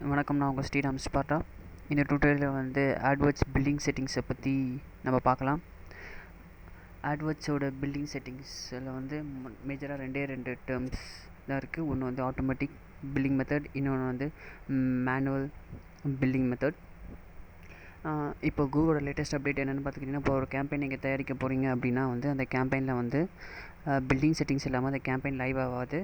வணக்கம், நான் உங்கள் ஸ்ரீராம் ஸ்பார்ட்டா. இந்த டுட்டோரியலில் வந்து ஆட்வர்ட்ஸ் பில்லிங் செட்டிங்ஸை பற்றி நம்ம பார்க்கலாம். ஆட்வர்ட்ஸோட பில்லிங் செட்டிங்ஸில் வந்து மேஜராக ரெண்டு டேர்ம்ஸ் தான் இருக்குது. ஒன்று வந்து ஆட்டோமேட்டிக் பில்லிங் மெத்தட், இன்னொன்று வந்து மேனுவல் பில்லிங் மெத்தட். இப்போ கூகுளோட லேட்டஸ்ட் அப்டேட் என்னென்னு பார்த்துக்கிட்டிங்கன்னா, இப்போ ஒரு கேம்பெயின் நீங்கள் தயாரிக்க போகிறீங்க அப்படின்னா வந்து அந்த கேம்பெயினில் வந்து பில்லிங் செட்டிங்ஸ் இல்லாமல் அந்த கேம்பெயின் லைவ் ஆகாது.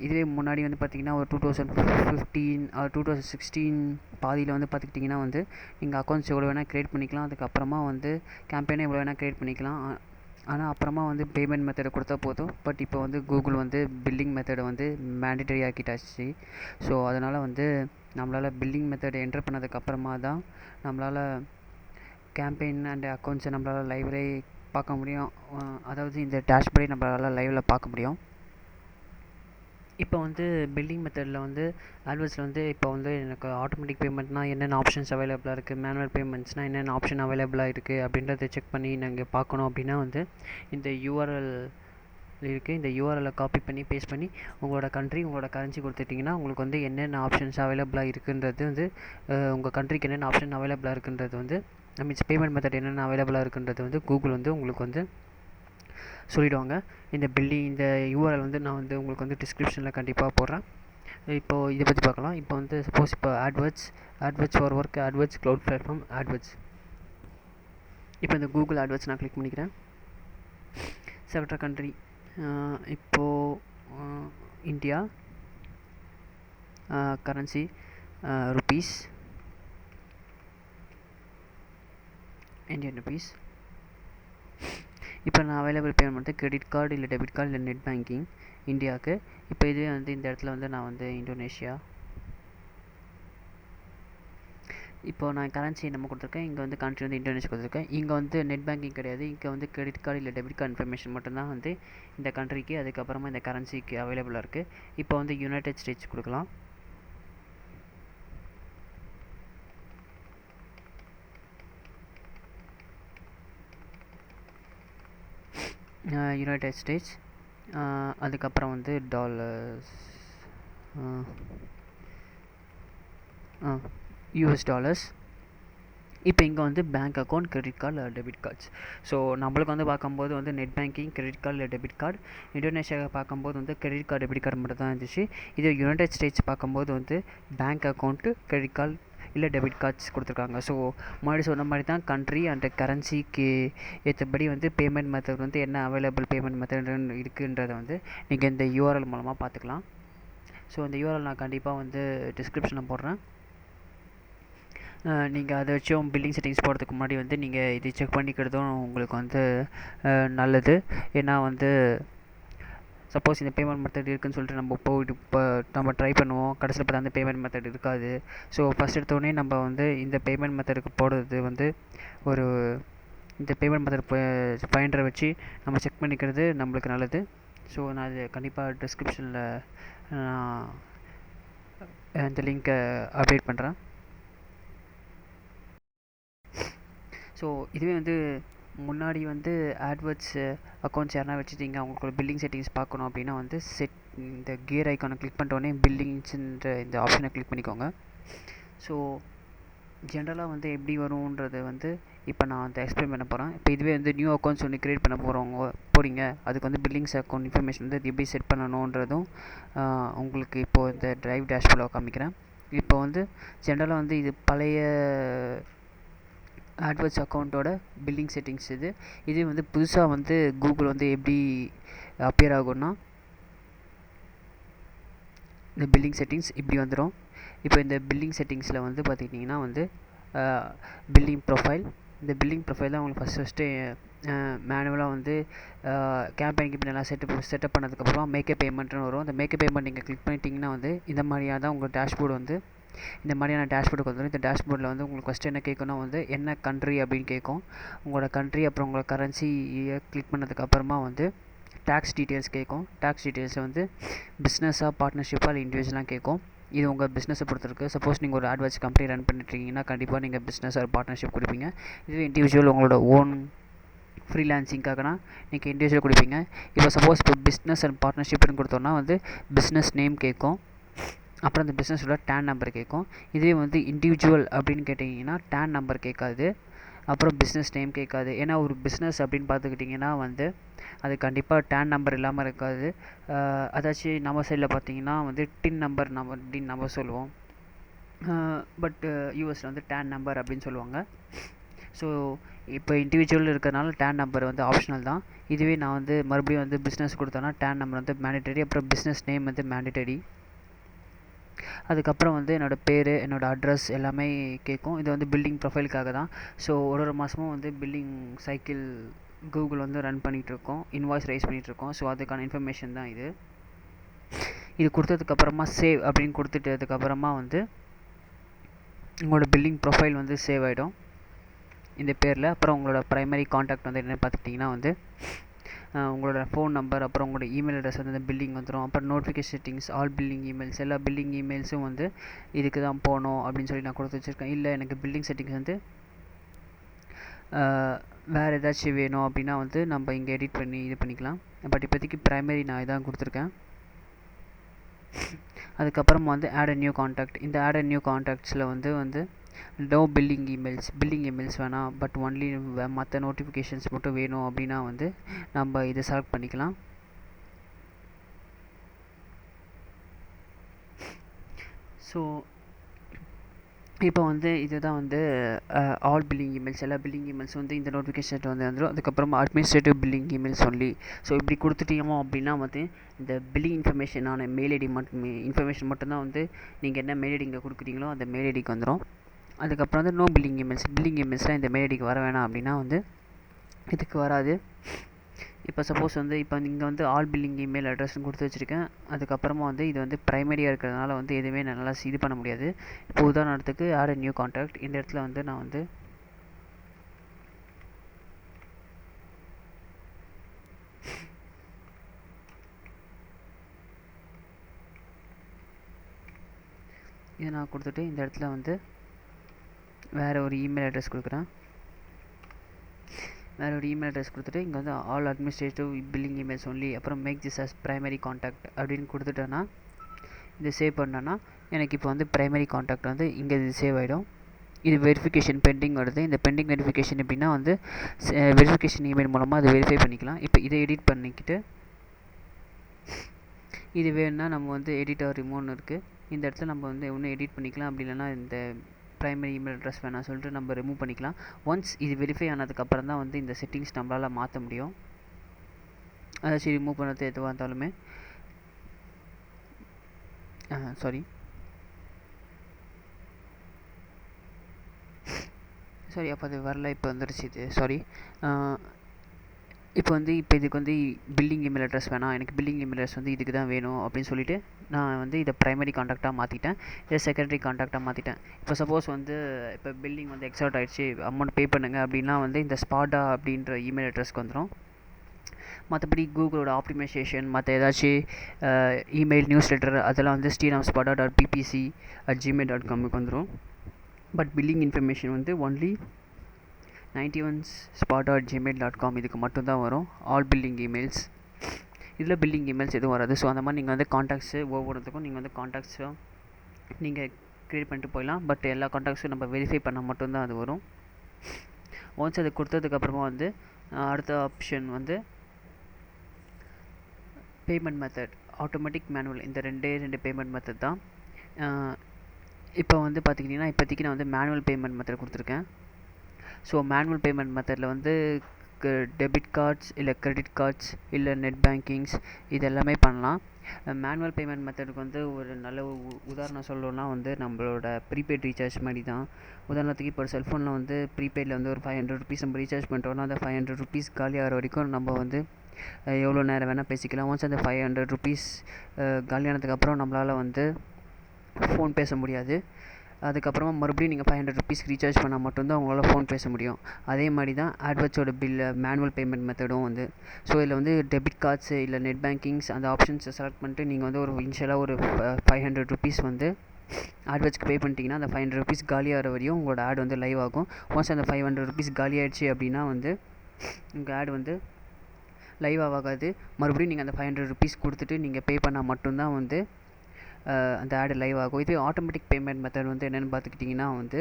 இதுவே முன்னாடி வந்து பார்த்திங்கன்னா ஒரு 2015 2016 பாதியில் வந்து பார்த்துக்கிட்டிங்கன்னா வந்து நீங்கள் அக்கௌண்ட்ஸ் எவ்வளோ வேணால் க்ரியேட் பண்ணிக்கலாம். அதுக்கப்புறமா வந்து கேம்பெயினை எவ்வளோ வேணால் க்ரியேட் பண்ணிக்கலாம். ஆனால் அப்புறமா வந்து பேமெண்ட் மெத்தடை கொடுத்தா போதும். பட் இப்போ வந்து கூகுள் வந்து பில்லிங் மெத்தடை வந்து மேண்டேட்டரி ஆக்கிட்டாச்சு. ஸோ அதனால் வந்து நம்மளால் பில்லிங் மெத்தடை என்ட்ரு பண்ணதுக்கப்புறமா தான் நம்மளால் கேம்பெயின் அண்ட் அக்கௌண்ட்ஸை நம்மளால் லைவ்லே பார்க்க முடியும். அதாவது இந்த டேஷ்போர்டை நம்மளால் லைவில் பார்க்க முடியும். இப்போ வந்து பில்லிங் மெத்தடில் வந்து ஆட்வர்ட்ஸில் வந்து இப்போ வந்து எனக்கு ஆட்டோமேட்டிக் பேமெண்ட்னால் என்னென்ன ஆப்ஷன்ஸ் அவைலபிளாக இருக்குது, மேனுவல் பேமெண்ட்ஸ்னால் என்னென்ன ஆப்ஷன் அவைலபிளாக இருக்குது அப்படின்றத செக் பண்ணி நாங்கள் பார்க்கணும். அப்படின்னா வந்து இந்த யூஆர்எல் இருக்குது. இந்த யூஆர்எல்லை காப்பி பண்ணி பேஸ்ட் பண்ணி உங்களோட கண்ட்ரி, உங்களோட கரன்சி கொடுத்துட்டிங்கன்னா உங்களுக்கு வந்து என்னென்ன ஆப்ஷன்ஸ் அவைலபிளாக இருக்குன்றது வந்து உங்கள் கண்ட்ரிக்கு என்னென்ன ஆப்ஷன் அவைலபிளாக இருக்குன்றது வந்து மீன்ஸ் பேமெண்ட் மெத்தட் என்னென்ன அவைலபிளாக இருக்குன்றது வந்து கூகுள் வந்து உங்களுக்கு வந்து சொல்லிவிடுவாங்க. இந்த யூஆர்எல் வந்து நான் வந்து உங்களுக்கு வந்து டிஸ்கிரிப்ஷனில் கண்டிப்பாக போடுறேன். இப்போது இதை பற்றி பார்க்கலாம். இப்போ வந்து சப்போஸ் இப்போ AdWords for work, AdWords cloud platform, AdWords. இப்போ இந்த கூகுள் ஆட்வர்ட்ஸ் நான் கிளிக் பண்ணிக்கிறேன். செலக்ட் கண்ட்ரி, இப்போது India, currency rupees, Indian rupees. இப்போ நான் அவைலபிள் பேமெண்ட் கிரெடிட் கார்டு இல்லை டெபிட் கார்டு இல்லை நெட் பேங்கிங் இந்தியாவுக்கு. இப்போ இதுவே வந்து இந்த இடத்துல வந்து நான் வந்து இந்தோனேஷியா, இப்போது நான் கரன்சி நம்ம கொடுத்துருக்கேன். இங்கே வந்து கண்ட்ரி வந்து இந்தோனேஷியா கொடுத்துருக்கேன். இங்கே வந்து நெட் பேங்கிங் கிடையாது. இங்கே வந்து கிரெடிட் கார்டு இல்லை டெபிட் கார்டு இன்ஃபர்மேஷன் மட்டும்தான் வந்து இந்த கண்ட்ரிக்கு, அதுக்கப்புறமா இந்த கரன்சிக்கு அவைலபிளாக இருக்குது. இப்போ வந்து யுனைடெட் ஸ்டேட்ஸ் கொடுக்கலாம். யுனைடெட் ஸ்டேட்ஸ், அதுக்கப்புறம் வந்து டாலர்ஸ், யூஎஸ் டாலர்ஸ். இப்போ இங்கே வந்து bank account, credit card, debit cards. So நம்மளுக்கு வந்து பார்க்கும்போது வந்து நெட் பேங்கிங், கிரெடிட் கார்டு இல்லை டெபிட் கார்டு. இந்தோனேஷியாவை பார்க்கும்போது வந்து கிரெடிட் கார்டு, டெபிட் கார்டு மட்டும் தான் இருந்துச்சு. இது யுனைடெட் ஸ்டேட்ஸ் பார்க்கும்போது வந்து பேங்க் அக்கௌண்ட்டு, கிரெடிட் கார்டு இல்லை டெபிட் கார்ட்ஸ் கொடுத்துருக்காங்க. ஸோ முன்னாடி சொன்ன மாதிரி தான் கண்ட்ரி அண்ட் கரன்சிக்கு ஏற்றபடி வந்து பேமெண்ட் மெத்தட் வந்து என்ன அவைலபிள் பேமெண்ட் மெத்தட் இருக்குன்றதை வந்து நீங்கள் இந்த யூஆர்எல் மூலமாக பார்த்துக்கலாம். ஸோ இந்த யூஆர்எல் நான் கண்டிப்பாக வந்து டிஸ்கிரிப்ஷனில் போடுறேன். நீங்கள் அதை வச்சும் பில்லிங் செட்டிங்ஸ் போகிறதுக்கு முன்னாடி வந்து நீங்கள் இது செக் பண்ணிக்கிறதும் உங்களுக்கு வந்து நல்லது. ஏன்னா வந்து சப்போஸ் இந்த பேமெண்ட் மெத்தட் இருக்குதுன்னு சொல்லிட்டு நம்ம போய்ட்டு இப்போ நம்ம ட்ரை பண்ணுவோம், கடைசியில் பார்த்தா அந்த பேமெண்ட் மெத்தட் இருக்காது. ஸோ ஃபஸ்ட் எடுத்தோடனே நம்ம வந்து இந்த பேமெண்ட் மெத்தடுக்கு போடுறது வந்து ஒரு இந்த பேமெண்ட் மெத்தட் ஃபைண்டரை வச்சு நம்ம செக் பண்ணிக்கிறது நம்மளுக்கு நல்லது. ஸோ நான் அது கண்டிப்பாக டிஸ்கிரிப்ஷனில் நான் இந்த லிங்க்கை அப்டேட் பண்ணுறேன். ஸோ இதுவே வந்து முன்னாடி வந்து ஆட்வர்ட்ஸ் அக்கௌண்ட்ஸ் யாருனா வச்சுட்டிங்க, அவங்களுக்கு ஒரு பில்லிங் செட்டிங்ஸ் பார்க்கணும் அப்படின்னா வந்து இந்த கியர் ஐக்கானை கிளிக் பண்ணிட்டோடனே பில்லிங்ஸ்ன்ற இந்த ஆப்ஷனை கிளிக் பண்ணிக்கோங்க. ஸோ ஜென்ரலாக வந்து எப்படி வரும்ன்றது வந்து இப்போ நான் வந்து எக்ஸ்பிளைன் பண்ண போகிறேன். இப்போ இதுவே வந்து நியூ அக்கௌண்ட்ஸ் ஒன்று க்ரியேட் பண்ண போகிறீங்க, அதுக்கு வந்து பில்லிங்ஸ் அக்கௌண்ட் இன்ஃபர்மேஷன் வந்து எப்படி செட் பண்ணணுன்றதும் உங்களுக்கு இப்போது இந்த டிரைவ் டேஷ்போர்டில் காமிக்கிறேன். இப்போ வந்து ஜென்ரலாக வந்து இது பழைய ஆட்வர்ட்ஸ் அக்கௌண்ட்டோட பில்லிங் செட்டிங்ஸ் இது வந்து புதுசாக வந்து கூகுள் வந்து எப்படி அப்பியர் ஆகும்னா இந்த பில்லிங் செட்டிங்ஸ் இப்படி வந்துடும். இப்போ இந்த பில்லிங் செட்டிங்ஸில் வந்து பார்த்துக்கிட்டிங்கன்னா வந்து பில்லிங் ப்ரொஃபைல், இந்த பில்லிங் ப்ரொஃபைல் தான் உங்களுக்கு ஃபஸ்ட்டு மேனுவலாக வந்து கேம்பெயினுக்கு இப்போ நல்லா செட்டப் பண்ணதுக்கப்புறம் மேக்கப் பேமெண்ட்னு வரும். அந்த மேக்கப் பேமெண்ட் நீங்கள் கிளிக் பண்ணிட்டீங்கன்னா வந்து இந்த மாதிரியாக தான் உங்கள் டேஷ்போர்டு வந்து இந்த மாதிரியான டேஷ்போர்டுக்கு வந்துடும். இந்த டேஷ்போர்டில் வந்து உங்களுக்கு ஃபஸ்ட்டு என்ன கேட்குன்னா வந்து என்ன கண்ட்ரி அப்படின்னு கேட்கும். உங்களோட கண்ட்ரி அப்புறம் உங்களோட கரன்சியை கிளிக் பண்ணதுக்கப்புறமா வந்து டேக்ஸ் டீட்டெயில்ஸ் கேட்கும். டேக்ஸ் டீட்டெயில்ஸை வந்து பிஸ்னஸாக, பார்ட்னர்ஷிப்பாக இல்லை இண்டிவிஜுவலாக கேட்கும். இது உங்கள் பிஸ்னஸை பொறுத்திருக்கு. சப்போஸ் நீங்கள் ஒரு ஆட்வர்ட்ஸ் கம்பெனி ரன் பண்ணிட்டுருக்கீங்கன்னா கண்டிப்பாக நீங்கள் பிஸ்னஸ் ஆர் பார்ட்னர்ஷிப் கொடுப்பீங்க. இதுவே இண்டிவிஜுவல் உங்களோட ஓன் ஃப்ரீலான்சிங்காகனா நீங்கள் இண்டிவிஜுவல் கொடுப்பீங்க. இப்போ சப்போஸ் இப்போ பிஸ்னஸ் அண்ட் பார்ட்னர்ஷிப்னு கொடுத்தோன்னா வந்து பிஸ்னஸ் நேம் கேட்கும். அப்புறம் அந்த பிஸ்னஸோட டேன் நம்பர் கேட்கும். இதுவே வந்து இண்டிவிஜுவல் அப்படின்னு கேட்டிங்கன்னா டேன் நம்பர் கேட்காது, அப்புறம் பிஸ்னஸ் நேம் கேட்காது. ஏன்னா ஒரு பிஸ்னஸ் அப்படின்னு பார்த்துக்கிட்டிங்கன்னா வந்து அது கண்டிப்பாக டேன் நம்பர் இல்லாமல் இருக்காது. அதாச்சும் நம்ம சைடில் பார்த்தீங்கன்னா வந்து டின் நம்பர் அப்படின்னு நம்ம சொல்லுவோம். பட் யூஎஸில் வந்து டேன் நம்பர் அப்படின்னு சொல்லுவாங்க. ஸோ இப்போ இண்டிவிஜுவல் இருக்கிறதுனால டேன் நம்பர் வந்து ஆப்ஷனல் தான். இதுவே நான் வந்து மறுபடியும் வந்து பிஸ்னஸ் கொடுத்தேன்னா டேன் நம்பர் வந்து மேண்டேட்டரி, அப்புறம் பிஸ்னஸ் நேம் வந்து மேண்டேட்டரி. அதுக்கப்புறம் வந்து என்னோடய பேர், என்னோடய அட்ரஸ் எல்லாமே கேட்கும். இது வந்து பில்டிங் ப்ரொஃபைலுக்காக தான். ஸோ ஒரு மாதமும் வந்து பில்லிங் சைக்கிள் கூகுள் வந்து ரன் பண்ணிகிட்ருக்கோம், இன்வாய்ஸ் ரைஸ் பண்ணிகிட்ருக்கோம். ஸோ அதுக்கான இன்ஃபர்மேஷன் தான் இது. இது கொடுத்ததுக்கப்புறமா சேவ் அப்படின்னு கொடுத்துட்டதுக்கப்புறமா வந்து உங்களோட பில்லிங் ப்ரொஃபைல் வந்து சேவ் ஆகிடும் இந்த பேரில். அப்புறம் உங்களோட ப்ரைமரி காண்டாக்ட் வந்து என்னென்னு பார்த்துக்கிட்டிங்கன்னா வந்து உங்களோட ஃபோன் நம்பர், அப்புறம் உங்களோட இமெயில் அட்ரஸ் வந்து இந்த பில்லிங் வந்துடும். அப்புறம் notification settings, all billing emails, எல்லா பில்லிங் இமெயில்ஸும் வந்து இதுக்கு தான் போகணும் அப்படின்னு சொல்லி நான் கொடுத்து வச்சுருக்கேன். இல்லை எனக்கு பில்லிங் செட்டிங்ஸ் வந்து வேறு ஏதாச்சும் வேணும் அப்படின்னா வந்து நம்ம இங்கே எடிட் பண்ணி இது பண்ணிக்கலாம். பட் இப்போதைக்கு ப்ரைமரி நான் இதான் கொடுத்துருக்கேன். அதுக்கப்புறம் வந்து ஆட் அ நியூ காண்டாக்ட். இந்த ஆட் அ நியூ காண்டாக்ட்ஸில் வந்து நோ பில்லிங் இமெயில்ஸ் வேணாம், பட் ஒன்லி மற்ற நோட்டிஃபிகேஷன்ஸ் மட்டும் வேணும் அப்படின்னா வந்து நம்ம இதை செலக்ட் பண்ணிக்கலாம். ஸோ இப்போ வந்து இதுதான் வந்து ஆல் பில்லிங் இமெயில்ஸ், எல்லா பில்லிங் இமெயில்ஸ் வந்து இந்த நோட்டிஃபிகேஷன் வந்து வந்துடும். அதுக்கப்புறமா administrative billing emails only. So இப்படி கொடுத்துட்டீங்க அப்படின்னா வந்து இந்த பில்லிங் இன்ஃபர்மேஷனான மெயில் ஐடி இன்ஃபர்மேஷன் மட்டும்தான் வந்து நீங்கள் என்ன மெயில் ஐடி இங்கே கொடுக்குறீங்களோ அந்த மெயில் ஐடிக்கு வந்துடும். அதுக்கப்புறம் வந்து நோ பில்லிங் இமெயில்ஸ்லாம் இந்த மெயில் ஐடிக்கு வர வேணாம் அப்படின்னா வந்து இதுக்கு வராது. இப்போ சப்போஸ் வந்து இப்போ இங்கே வந்து ஆல் பில்லிங் இமெயில் அட்ரஸ்னு கொடுத்து வச்சுருக்கேன். அதுக்கப்புறமா வந்து இது வந்து ப்ரைமரியாக இருக்கிறதுனால வந்து எதுவுமே நல்லா இது பண்ண முடியாது. இப்போ உதாரணத்துக்கு ஆட் அ நியூ காண்டாக்ட், இந்த இடத்துல வந்து நான் வந்து இதை நான் கொடுத்துட்டு இந்த இடத்துல வந்து வேறு ஒரு இமெயில் அட்ரஸ் கொடுக்குறேன். வேறு ஒரு இமெயில் அட்ரஸ் கொடுத்துட்டு இங்கே வந்து all administrative billing emails only, அப்புறம் make this as primary contact அப்படின்னு கொடுத்துட்டேன்னா இதை சேவ் பண்ணேன்னா எனக்கு இப்போ வந்து ப்ரைமரி காண்டாக்ட் வந்து இங்கே இது சேவ் ஆகிடும். இது வெரிஃபிகேஷன் பெண்டிங் வருது. இந்த பெண்டிங் வெரிஃபிகேஷன் எப்படின்னா வந்து வெரிஃபிகேஷன் இமெயில் மூலமாக அதை வெரிஃபை பண்ணிக்கலாம். இப்போ இதை எடிட் பண்ணிக்கிட்டு இது வேணும்னா நம்ம வந்து எடிட் ஆர் ரிமூவ்னு இருக்குது. இந்த இடத்துல நம்ம வந்து ஒன்று எடிட் பண்ணிக்கலாம், அப்படி இல்லைனா இந்த ப்ரைமரி இமெயில் அட்ரஸ் வேணாம் சொல்லிட்டு நம்ம ரிமூவ் பண்ணிக்கலாம். ஒன்ஸ் இது வெரிஃபை ஆனதுக்கப்புறம் தான் வந்து இந்த செட்டிங்ஸ் நம்மளால் மாற்ற முடியும். அதாச்சும் ரிமூவ் பண்ணுறது எதுவாக இருந்தாலுமே சாரி அப்போ அது வரல, இப்போ வந்துடுச்சு இது. சாரி. இப்போ இதுக்கு வந்து பில்லிங் இமெயில் அட்ரஸ் வேணாம், எனக்கு பில்லிங் இமெயில் அட்ரஸ் வந்து இதுக்கு தான் வேணும் அப்படின்னு சொல்லிவிட்டு நான் வந்து இதை ப்ரைமரி காண்டாக்டாக மாற்றிட்டேன், இதை செகண்டரி காண்டாக்டாக மாற்றிட்டேன். இப்போ சப்போஸ் வந்து இப்போ பில்லிங் வந்து எக்ஸாக்ட் ஆகிடுச்சு, அமௌண்ட் பே பண்ணுங்கள் அப்படின்னா வந்து இந்த ஸ்பாடா அப்படின்ற இமெயில் அட்ரஸ்க்கு வந்துடும். மற்றபடி கூகுளோட ஆப்டிமைசேஷன், மற்ற ஏதாச்சும் இமெயில் நியூஸ் லெட்டர் அதெல்லாம் வந்து sriramspada.ppc@gmail.com வந்துடும். பட் பில்லிங் இன்ஃபர்மேஷன் வந்து ஒன்லி 91spot@gmail.com இதுக்கு மட்டும்தான் வரும். ஆல் பில்லிங் இமெயில்ஸ், இதில் பில்லிங் இமெயில்ஸ் எதுவும் வராது. ஸோ அந்த மாதிரி நீங்கள் வந்து காண்டாக்ட்ஸு ஒவ்வொருத்துக்கும் நீங்கள் வந்து காண்டாக்ட்ஸும் நீங்கள் க்ரியேட் பண்ணிட்டு போயிடலாம். பட் எல்லா காண்டாக்ட்ஸும் நம்ம வெரிஃபை பண்ணால் மட்டும்தான் அது வரும். ஒன்ஸ் அது கொடுத்ததுக்கப்புறமா வந்து அடுத்த ஆப்ஷன் வந்து பேமெண்ட் மெத்தட், ஆட்டோமேட்டிக் மேனுவல், இந்த ரெண்டு பேமெண்ட் மெத்தட் தான். இப்போ வந்து பார்த்திங்கன்னா இப்போதைக்கு நான் வந்து மேனுவல் பேமெண்ட் மெத்தட் கொடுத்துருக்கேன். ஸோ மேனுவல் பேமெண்ட் மெத்தடில் வந்து டெபிட் கார்ட்ஸ் இல்லை கிரெடிட் கார்ட்ஸ் இல்லை நெட் பேங்கிங்ஸ் இது எல்லாமே பண்ணலாம். மேனுவல் பேமெண்ட் மெத்தடுக்கு வந்து ஒரு நல்ல உதாரணம் சொல்லணும்னா வந்து நம்மளோட ப்ரீபெய்ட் ரீசார்ஜ் மாதிரி தான். உதாரணத்துக்கு இப்போ ஒரு செல்ஃபோனில் வந்து ப்ரீபெய்டில் வந்து ஒரு 500 rupees நம்ம ரீசார்ஜ் பண்ணுறோன்னா அந்த 500 rupees காலி ஆகிற வரைக்கும் நம்ம வந்து எவ்வளோ நேரம் வேணால் பேசிக்கலாம். ஒன்ஸ் அந்த 500 rupees காலியானதுக்கப்புறம் நம்மளால் வந்து ஃபோன் பேச முடியாது. அதுக்கப்புறமா மறுபடியும் நீங்கள் 500 rupees ரீசார்ஜ் பண்ணால் மட்டும்தான் உங்களால் ஃபோன் பேச முடியும். அதே மாதிரி தான் ஆட்வர்ட்ஸோட மேனுவல் பேமெண்ட் மெத்தடும் வந்து. ஸோ இதில் வந்து டெபிட் கார்ட்ஸு இல்லை நெட் பேங்கிங்ஸ் அந்த ஆப்ஷன்ஸை செலக்ட் பண்ணிட்டு நீங்கள் வந்து ஒரு இனிஷியலாக ஒரு 500 rupees வந்து ஆட்வர்ட்ஸ்க்கு பே பண்ணிட்டீங்கன்னா அந்த 500 rupees காலியாகிற வரையும் உங்களோட ஆட் வந்து லைவ் ஆகும். ஒன்ஸ் அந்த 500 rupees காலி ஆகிடுச்சு அப்படின்னா வந்து உங்கள் ஆட் வந்து லைவ் ஆகாது. மறுபடியும் நீங்கள் அந்த 500 rupees கொடுத்துட்டு நீங்கள் பே பண்ணால் மட்டும்தான் வந்து அந்த ஆடு லைவ் ஆகும். இதே ஆட்டோமேட்டிக் பேமெண்ட் மெத்தட் வந்து என்னென்னு பார்த்துக்கிட்டிங்கன்னா வந்து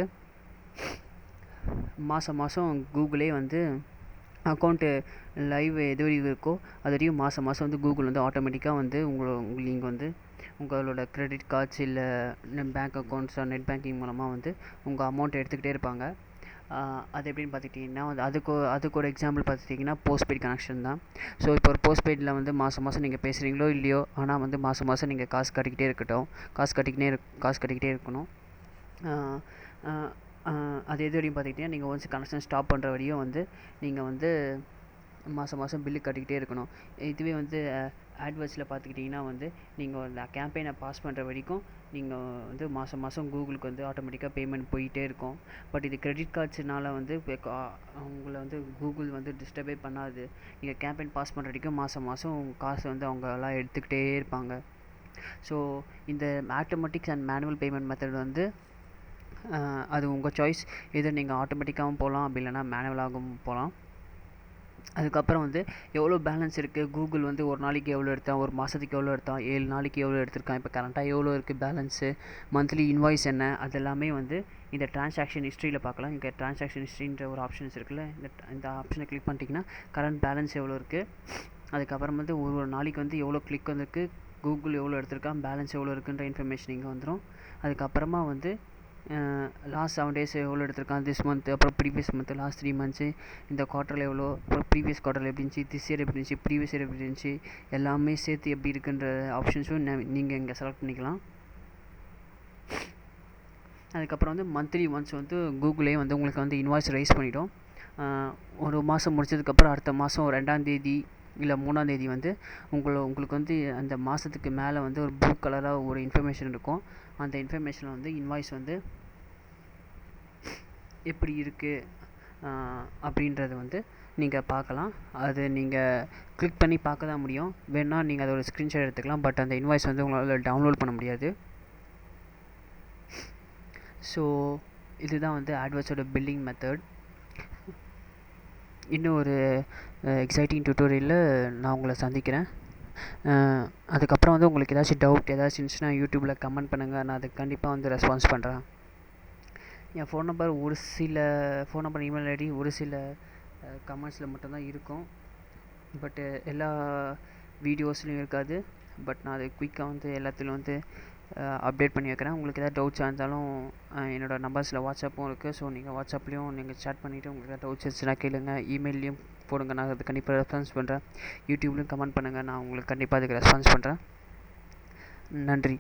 மாதம் மாதம் கூகுளே வந்து அக்கௌண்ட்டு லைவ் எது வரைக்கும் இருக்கோ அது வரையும் மாதம் மாதம் வந்து கூகுள் வந்து ஆட்டோமேட்டிக்காக வந்து நீங்கள் வந்து உங்களோட கிரெடிட் கார்ட்ஸ் இல்லை பேங்க் அக்கௌண்ட்ஸ் நெட் பேங்கிங் மூலமாக வந்து உங்கள் அமௌண்ட்டை எடுத்துக்கிட்டே இருப்பாங்க. அது எப்படின்னு பார்த்துக்கிட்டிங்கன்னா வந்து அதுக்கு ஒரு எக்ஸாம்பிள் பார்த்துட்டிங்கன்னா போஸ்ட்பெய்ட் கனெக்ஷன் தான். ஸோ இப்போ ஒரு போஸ்ட்பெய்டில் வந்து மாதம் மாதம் நீங்கள் பேசுகிறீங்களோ இல்லையோ, ஆனால் வந்து மாதம் மாதம் நீங்கள் காசு கட்டிக்கிட்டே இருக்கணும். அது எது வரையும் பார்த்துக்கிட்டிங்கன்னா நீங்கள் ஒன்ஸ் கனெக்ஷன் ஸ்டாப் பண்ணுற வரையும் வந்து நீங்கள் வந்து மாதம் மாதம் பில்லு கட்டிக்கிட்டே இருக்கணும். இதுவே வந்து ஆட்வர்ட்ஸில் பார்த்துக்கிட்டிங்கன்னா வந்து நீங்கள் அந்த கேம்பெயினை பாஸ் பண்ணுற வரைக்கும் நீங்கள் வந்து மாதம் மாதம் கூகுளுக்கு வந்து ஆட்டோமேட்டிக்காக பேமெண்ட் போயிட்டே இருக்கும். பட் இது கிரெடிட் கார்ட்ஸ்னால வந்து உங்களை வந்து கூகுள் வந்து டிஸ்டர்பே பண்ணாது. நீங்கள் கேம்பெயின் பாஸ் பண்ணுற வரைக்கும் மாதம் மாதம் காசை வந்து அவங்கெல்லாம் எடுத்துக்கிட்டே இருப்பாங்க. ஸோ இந்த ஆட்டோமேட்டிக்ஸ் அண்ட் மேனுவல் பேமெண்ட் மெத்தட் வந்து அது உங்கள் சாய்ஸ். எது நீங்கள் ஆட்டோமேட்டிக்காகவும் போகலாம், அப்படி இல்லைனா மேனுவலாகவும் போகலாம். அதுக்கப்புறம் வந்து எவ்வளோ பேலன்ஸ் இருக்குது, கூகுள் வந்து ஒரு நாளைக்கு எவ்வளோ எடுத்தான், ஒரு மாதத்துக்கு எவ்வளோ எடுத்தான், 7 நாளைக்கு எவ்வளோ எடுத்திருக்கான், இப்போ கரண்ட்டாக எவ்வளோ இருக்குது பேலன்ஸு, மந்த்லி இன்வாய்ஸ் என்ன, அதெல்லாமே வந்து இந்த ட்ரான்சாக்ஷன் ஹிஸ்ட்ரியில் பார்க்கலாம். இங்கே ட்ரான்சாக்ஷன் ஹிஸ்ட்ரின்ற ஒரு ஆப்ஷன்ஸ் இருக்குல்ல, இந்த ஆப்ஷனை கிளிக் பண்ணிட்டீங்கன்னா கரண்ட் பேலன்ஸ் எவ்வளோ இருக்குது, அதுக்கப்புறம் வந்து ஒரு நாளைக்கு வந்து எவ்வளோ கிளிக் வந்திருக்கு, கூகுள் எவ்வளோ எடுத்திருக்கான், பேலன்ஸ் எவ்வளோ இருக்குன்ற இன்ஃபர்மேஷன் இங்கே வந்துடும். அதுக்கப்புறமா வந்து லாஸ்ட் 7 days எவ்வளோ எடுத்திருக்கான், திஸ் மந்த், அப்புறம் ப்ரீவியஸ் மந்த், லாஸ்ட் 3 months, இந்த குவார்ட்டரில் எவ்வளோ, அப்புறம் ப்ரீவியஸ் குவார்ட்டரில் எப்படி இருந்துச்சு, திஸ் இயர் எப்படி இருந்துச்சு, ப்ரீவியஸ் இயர் எப்படி இருந்துச்சு, எல்லாமே சேர்த்து எப்படி இருக்குன்ற ஆப்ஷன்ஸும் நீங்கள் இங்கே செலக்ட் பண்ணிக்கலாம். அதுக்கப்புறம் வந்து மந்த்லி ஒன்ஸ் வந்து கூகுளே வந்து உங்களுக்கு வந்து இன்வாய்ஸ் ரைஸ் பண்ணிவிடும். ஒரு மாதம் முடிச்சதுக்கப்புறம் அடுத்த மாதம் 2ஆம் தேதி இல்லை 3ஆம் தேதி வந்து உங்களுக்கு வந்து அந்த மாதத்துக்கு மேலே வந்து ஒரு ப்ளூ கலராக ஒரு இன்ஃபர்மேஷன் இருக்கும். அந்த இன்ஃபர்மேஷனில் வந்து இன்வாய்ஸ் வந்து எப்படி இருக்குது அப்படின்றத வந்து நீங்கள் பார்க்கலாம். அது நீங்கள் கிளிக் பண்ணி பார்க்க தான் முடியும். வேணால் நீங்கள் அதை ஒரு ஸ்க்ரீன்ஷாட் எடுத்துக்கலாம். பட் அந்த இன்வாய்ஸ் வந்து உங்களால் டவுன்லோட் பண்ண முடியாது. ஸோ இதுதான் வந்து ஆட்வர்ட்ஸோட பில்லிங் மெத்தட். இன்னும் ஒரு எக்ஸைட்டிங் டியூட்டோரியலில் நான் உங்களை சந்திக்கிறேன். அதுக்கப்புறம் வந்து உங்களுக்கு ஏதாச்சும் டவுட் ஏதாச்சும் இருந்துச்சுன்னா யூடியூப்பில் கமெண்ட் பண்ணுங்கள். நான் அதுக்கு கண்டிப்பாக வந்து ரெஸ்பான்ஸ் பண்ணுறேன். என் ஃபோன் நம்பர் இமெயில் ஐடி ஒரு சில கமெண்ட்ஸில் மட்டும்தான் இருக்கும். பட்டு எல்லா வீடியோஸ்லையும் இருக்காது. பட் நான் அது குயிக்காக வந்து எல்லாத்துலையும் வந்து அப்டேட் பண்ணி வைக்கிறேன். உங்களுக்கு எதாவது டவுட்ஸாக இருந்தாலும் என்னோடய நம்பர்ஸில் வாட்ஸ்அப்பும் இருக்குது. ஸோ நீங்கள் வாட்ஸ்அப்லேயும் நீங்கள் சேட் பண்ணிவிட்டு உங்களுக்கு எதாவது டவுட்ஸ் இருந்துச்சுன்னா கேளுங்க. இமெயிலையும் போடுங்க, நான் அதுக்கு கண்டிப்பாக ரெஸ்பான்ஸ் பண்ணுறேன். யூடியூப்லேயும் கமெண்ட் பண்ணுங்கள், நான் உங்களுக்கு கண்டிப்பாக அதுக்கு ரெஸ்பான்ஸ் பண்ணுறேன். நன்றி.